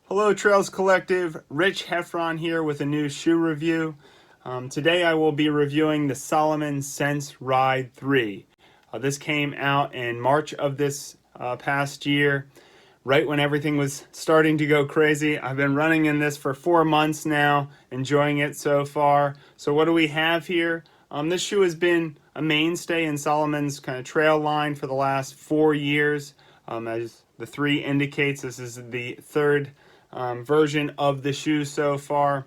Hello Trails Collective, Rich Heffron here with a new shoe review. Today I will be reviewing the Salomon Sense Ride 3. This came out in March of this past year, right when everything was starting to go crazy. I've been running in this for 4 months now, enjoying it so far. So what do we have here? This shoe has been a mainstay in Salomon's kind of trail line for the last 4 years. As the 3 indicates, this is the third version of the shoe so far.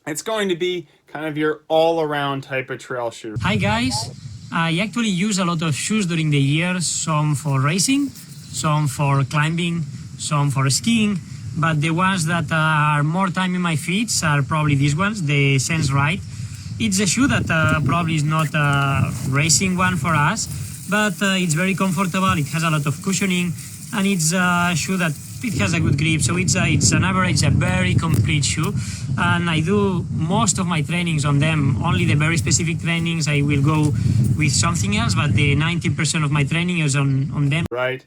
It's going to be kind of your all-around type of trail shoe. Hi guys, I actually use a lot of shoes during the year, some for racing, some for climbing, some for skiing, but the ones that are more time in my feet are probably these ones, the Sense Ride. It's a shoe that probably is not a racing one for us, but it's very comfortable, it has a lot of cushioning, and it's a shoe that it has a good grip, so it's an average, a very complete shoe, and I do most of my trainings on them. Only the very specific trainings I will go with something else, but the 90% of my training is on them. Right,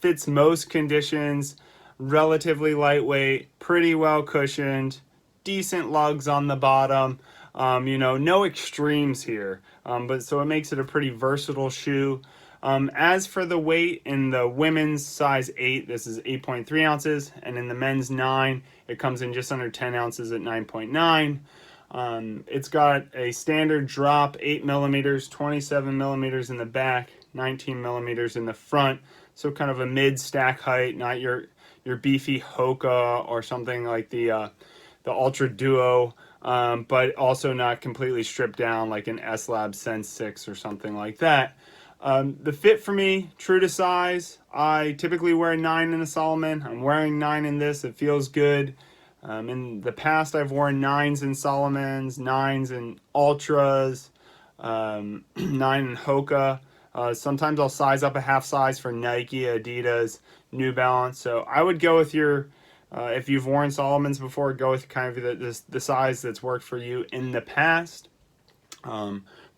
fits most conditions, relatively lightweight, pretty well cushioned, decent lugs on the bottom. No extremes here, but so it makes it a pretty versatile shoe. As for the weight, in the women's size 8, this is 8.3 ounces, and in the men's 9, it comes in just under 10 ounces at 9.9. It's got a standard drop, 8 millimeters, 27 millimeters in the back, 19 millimeters in the front, so kind of a mid-stack height, not your beefy Hoka or something like the Ultra Duo, but also not completely stripped down like an S-Lab Sense 6 or something like that. The fit for me, true to size. I typically wear 9 in a Salomon. I'm wearing 9 in this. It feels good. In the past, I've worn 9s in Salomons, 9s in Ultras, 9 in Hoka. Sometimes I'll size up a half size for Nike, Adidas, New Balance. So I would go with your, if you've worn Salomons before, go with kind of the size that's worked for you in the past.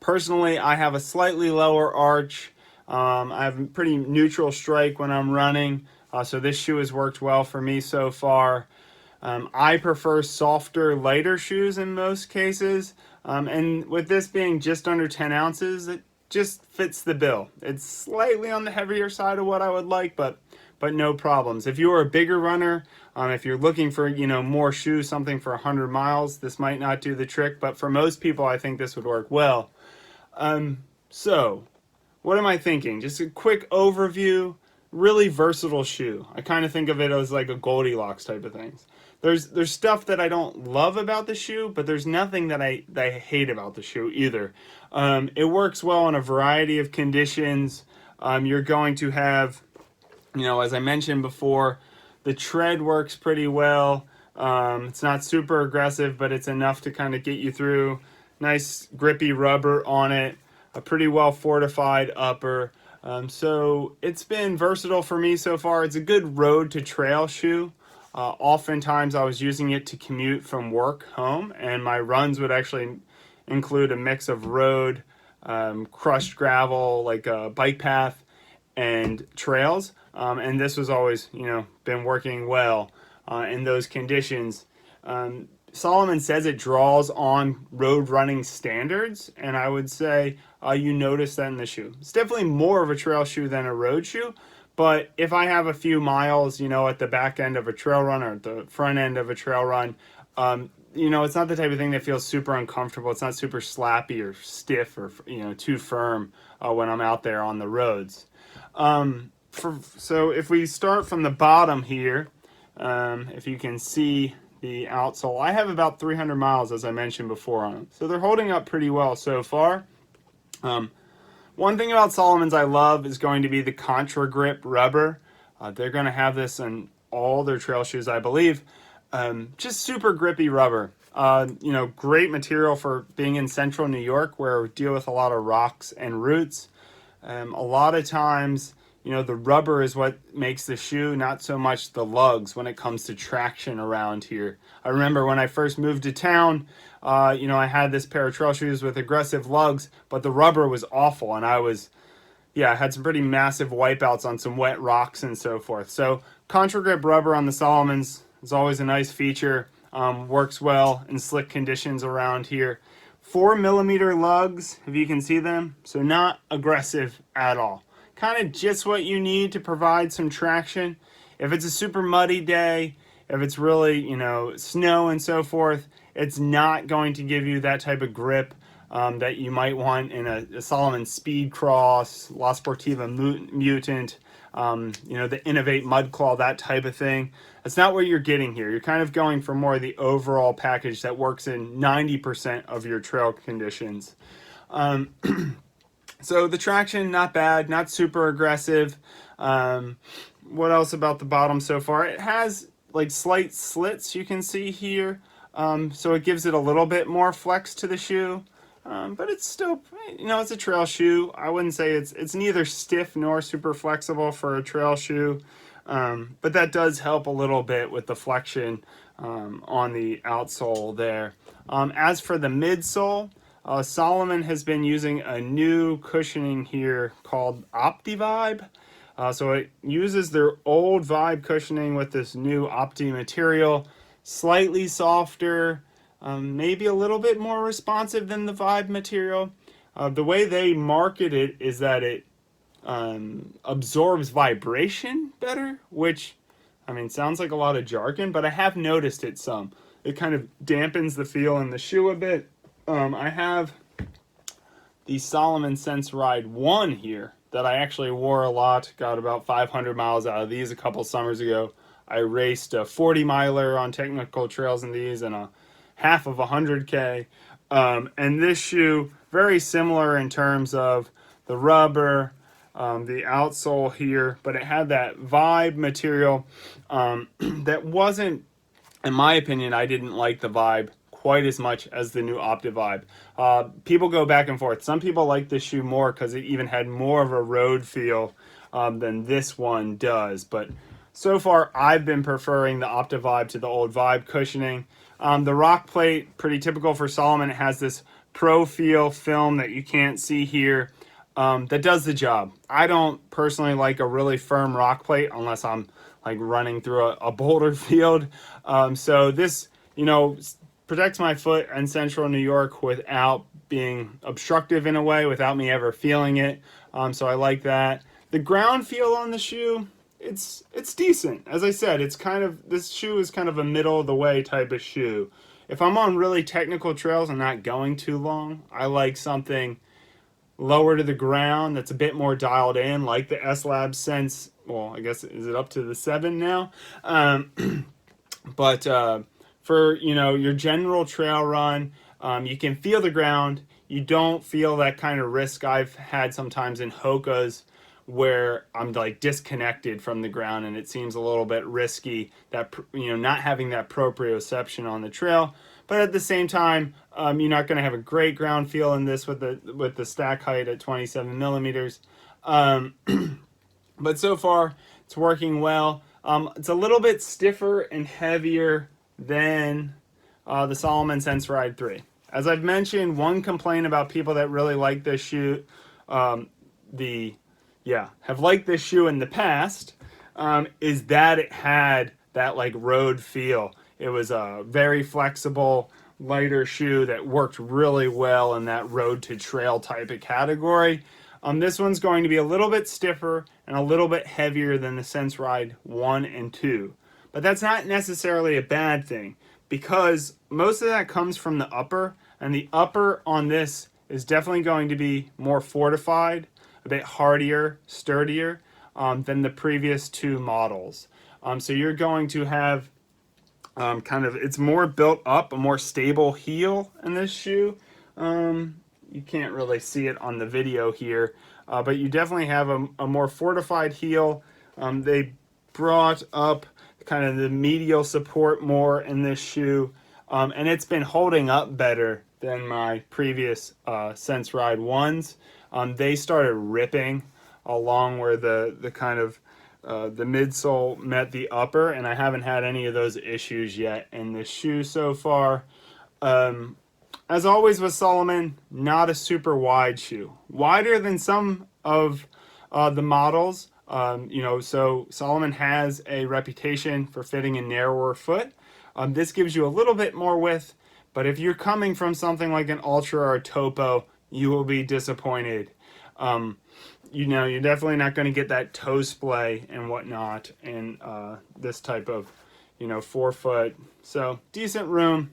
Personally, I have a slightly lower arch. I have a pretty neutral strike when I'm running, so this shoe has worked well for me so far. I prefer softer, lighter shoes in most cases, and with this being just under 10 ounces, it just fits the bill. It's slightly on the heavier side of what I would like, but no problems. If you are a bigger runner, if you're looking for more shoes, something for 100 miles, this might not do the trick, but for most people, I think this would work well. So what am I thinking? Just a quick overview. Really versatile shoe. I kind of think of it as like a Goldilocks type of things. There's stuff that I don't love about the shoe, but there's nothing that I hate about the shoe either. It works well in a variety of conditions. You're going to have, as I mentioned before, the tread works pretty well. It's not super aggressive, but it's enough to kind of get you through. Nice grippy rubber on it, a pretty well fortified upper. So it's been versatile for me so far. It's a good road to trail shoe. Oftentimes I was using it to commute from work home, and my runs would actually include a mix of road, crushed gravel, like a bike path, and trails. And this was always, been working well in those conditions. Salomon says it draws on road running standards, and I would say you notice that in the shoe. It's definitely more of a trail shoe than a road shoe, but if I have a few miles, at the back end of a trail run or at the front end of a trail run, it's not the type of thing that feels super uncomfortable. It's not super slappy or stiff or, too firm when I'm out there on the roads. So if we start from the bottom here, if you can see the outsole, I have about 300 miles, as I mentioned before, on them. So they're holding up pretty well so far. One thing about Salomon's I love is going to be the Contragrip rubber. They're going to have this in all their trail shoes, I believe. Just super grippy rubber. Great material for being in central New York, where we deal with a lot of rocks and roots. A lot of times, the rubber is what makes the shoe, not so much the lugs when it comes to traction around here. I remember when I first moved to town, I had this pair of trail shoes with aggressive lugs, but the rubber was awful, and I had some pretty massive wipeouts on some wet rocks and so forth. So Contragrip rubber on the Salomons is always a nice feature. Works well in slick conditions around here. 4mm lugs, if you can see them, so not aggressive at all. Kind of just what you need to provide some traction. If it's a super muddy day, if it's really, snow and so forth, it's not going to give you that type of grip that you might want in a Salomon Speed Cross, La Sportiva Mutant, the Innovate Mud Claw, that type of thing. That's not what you're getting here. You're kind of going for more of the overall package that works in 90% of your trail conditions. So the traction, not bad, not super aggressive. What else about the bottom so far? It has like slight slits you can see here. So it gives it a little bit more flex to the shoe. But it's still, it's a trail shoe. I wouldn't say it's neither stiff nor super flexible for a trail shoe. But that does help a little bit with the flexion on the outsole there. As for the midsole, Salomon has been using a new cushioning here called OptiVibe. So it uses their old Vibe cushioning with this new Opti material, slightly softer, maybe a little bit more responsive than the Vibe material. The way they market it is that it absorbs vibration better, which, sounds like a lot of jargon, but I have noticed it some. It kind of dampens the feel in the shoe a bit. I have the Salomon Sense Ride 1 here that I actually wore a lot. Got about 500 miles out of these a couple summers ago. I raced a 40 miler on technical trails in these and a half of 100K. And this shoe, very similar in terms of the rubber, the outsole here, but it had that Vibe material that wasn't, in my opinion, I didn't like the Vibe quite as much as the new OptiVibe. People go back and forth. Some people like this shoe more because it even had more of a road feel than this one does. But so far, I've been preferring the OptiVibe to the old Vibe cushioning. The rock plate, pretty typical for Salomon. It has this Pro Feel film that you can't see here that does the job. I don't personally like a really firm rock plate unless I'm like running through a boulder field. So this, protects my foot in central New York without being obstructive in a way, without me ever feeling it. So I like that. The ground feel on the shoe, it's decent. As I said, this shoe is kind of a middle of the way type of shoe. If I'm on really technical trails and not going too long, I like something lower to the ground that's a bit more dialed in, like the S-Lab Sense. Well, I guess, is it up to the 7 now? But for your general trail run, you can feel the ground. You don't feel that kind of risk I've had sometimes in Hoka's, where I'm like disconnected from the ground and it seems a little bit risky, that not having that proprioception on the trail. But at the same time, you're not going to have a great ground feel in this with the stack height at 27 millimeters. But so far, it's working well. It's a little bit stiffer and heavier than the Salomon Sense Ride 3. As I've mentioned, one complaint about people that really like this shoe, have liked this shoe in the past, is that it had that like road feel. It was a very flexible, lighter shoe that worked really well in that road to trail type of category. This one's going to be a little bit stiffer and a little bit heavier than the Sense Ride 1 and 2. But that's not necessarily a bad thing, because most of that comes from the upper, and the upper on this is definitely going to be more fortified, a bit hardier, sturdier than the previous two models. So you're going to have it's more built up, a more stable heel in this shoe. You can't really see it on the video here, but you definitely have a more fortified heel. They brought up kind of the medial support more in this shoe, and it's been holding up better than my previous Sense Ride 1s. They started ripping along where the kind of the midsole met the upper, and I haven't had any of those issues yet in this shoe so far. As always with Salomon, not a super wide shoe. Wider than some of the models, So Salomon has a reputation for fitting a narrower foot. This gives you a little bit more width, but if you're coming from something like an Ultra or a Topo, you will be disappointed. You're definitely not going to get that toe splay and whatnot in this type of, 4 foot. So decent room,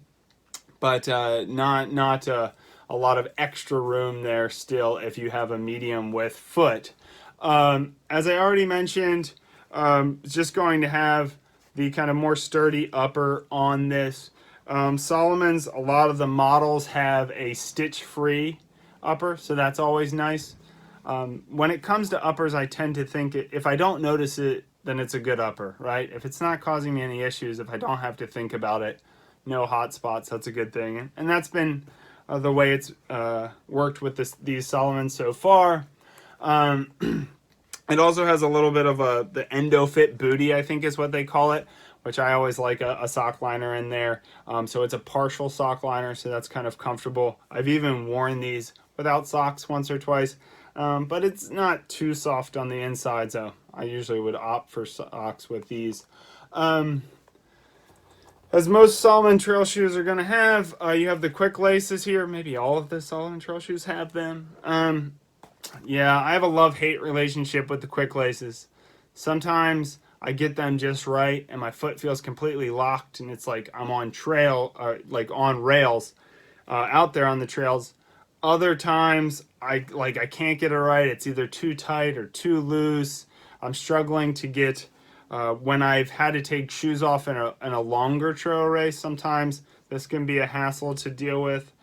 but not a lot of extra room there still if you have a medium width foot. As I already mentioned, it's just going to have the kind of more sturdy upper on this. Salomon's, a lot of the models have a stitch-free upper, so that's always nice. When it comes to uppers, I tend to think if I don't notice it, then it's a good upper, right? If it's not causing me any issues, if I don't have to think about it, no hot spots, that's a good thing. And that's been the way it's worked with these Salomon so far. It also has a little bit of the EndoFit booty, I think is what they call it, which I always like a sock liner in there. So it's a partial sock liner, so that's kind of comfortable. I've even worn these without socks once or twice, but it's not too soft on the inside, so I usually would opt for socks with these. As most Salomon trail shoes are going to have, you have the quick laces here. Maybe all of the Salomon trail shoes have them. Yeah, I have a love-hate relationship with the quick laces. Sometimes I get them just right and my foot feels completely locked and it's like I'm on trail, or like on rails out there on the trails. Other times I can't get it right. It's either too tight or too loose. I'm struggling to get when I've had to take shoes off in a longer trail race. Sometimes this can be a hassle to deal with.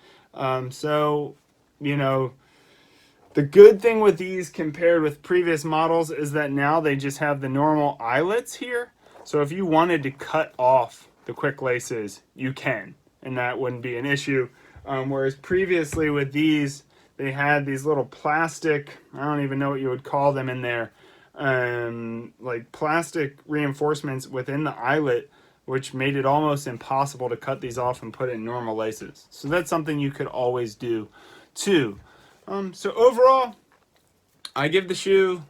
The good thing with these compared with previous models is that now they just have the normal eyelets here. So if you wanted to cut off the quick laces, you can, and that wouldn't be an issue. Whereas previously with these, they had these little plastic, I don't even know what you would call them in there, like plastic reinforcements within the eyelet, which made it almost impossible to cut these off and put in normal laces. So that's something you could always do too. So overall, I give the shoe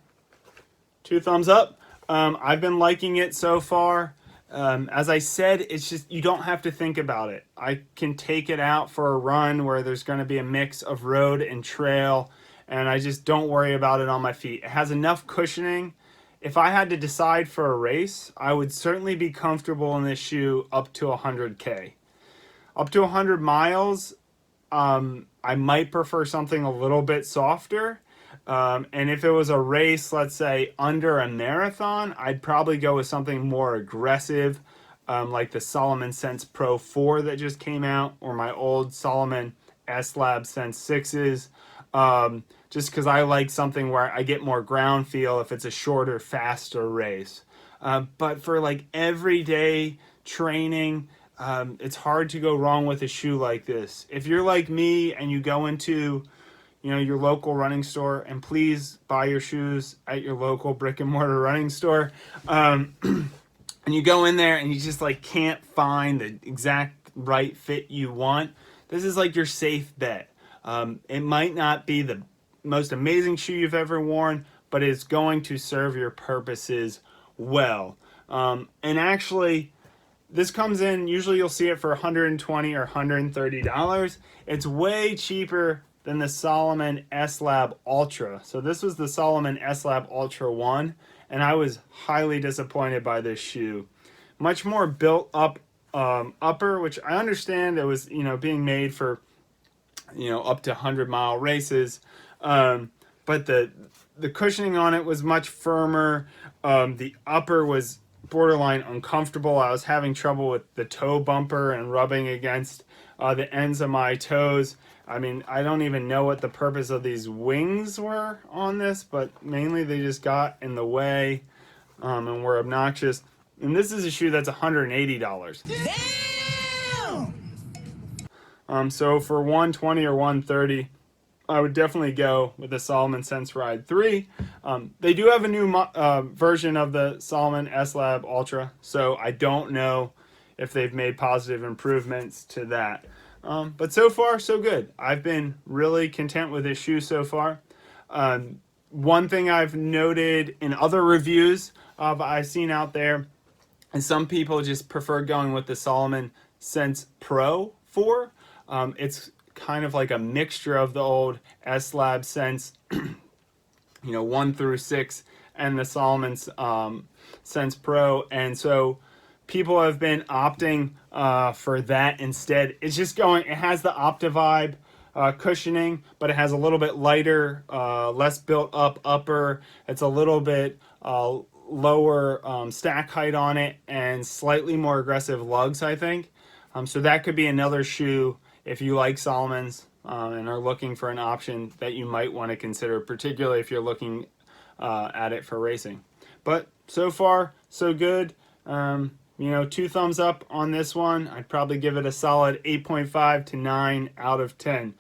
2 thumbs up. I've been liking it so far. As I said, it's just, you don't have to think about it. I can take it out for a run where there's going to be a mix of road and trail, and I just don't worry about it on my feet. It has enough cushioning. If I had to decide for a race, I would certainly be comfortable in this shoe up to 100K. Up to 100 miles, I might prefer something a little bit softer. And if it was a race, let's say under a marathon, I'd probably go with something more aggressive, like the Salomon Sense Pro 4 that just came out, or my old Salomon S-Lab Sense 6s. Just because I like something where I get more ground feel if it's a shorter, faster race. But for like everyday training, it's hard to go wrong with a shoe like this. If you're like me and you go into, your local running store, and please buy your shoes at your local brick and mortar running store, and you go in there and you just like can't find the exact right fit you want, this is like your safe bet. It might not be the most amazing shoe you've ever worn, but it's going to serve your purposes well. And actually, this comes in, usually you'll see it for $120 or $130. It's way cheaper than the Salomon S-Lab Ultra. So this was the Salomon S-Lab Ultra 1, and I was highly disappointed by this shoe. Much more built up upper, which I understand it was, being made for, up to 100-mile races. But the cushioning on it was much firmer. The upper was borderline uncomfortable. I was having trouble with the toe bumper and rubbing against the ends of my toes. I mean, I don't even know what the purpose of these wings were on this, but mainly they just got in the way and were obnoxious. And this is a shoe that's $180. Damn! So for $120 or $130, I would definitely go with the Salomon Sense Ride 3. They do have a new version of the Salomon S-Lab Ultra, so I don't know if they've made positive improvements to that. But so far, so good. I've been really content with this shoe so far. one thing I've noted in other reviews I've seen out there is some people just prefer going with the Salomon Sense Pro 4. It's kind of like a mixture of the old S-Lab Sense, 1 through 6, and the Salomon Sense Pro. And so people have been opting for that instead. It's just going, it has the Optivibe cushioning, but it has a little bit lighter, less built up upper. It's a little bit lower stack height on it and slightly more aggressive lugs, I think. So that could be another shoe if you like Salomon's and are looking for an option that you might want to consider, particularly if you're looking at it for racing. But so far, so good. 2 thumbs up on this one. I'd probably give it a solid 8.5 to 9 out of 10.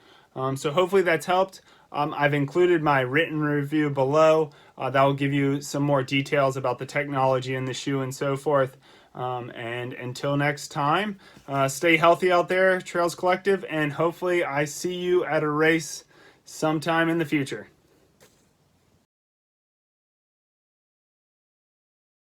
So hopefully that's helped. I've included my written review below. That will give you some more details about the technology in the shoe and so forth. And until next time, stay healthy out there, Trails Collective, and hopefully I see you at a race sometime in the future.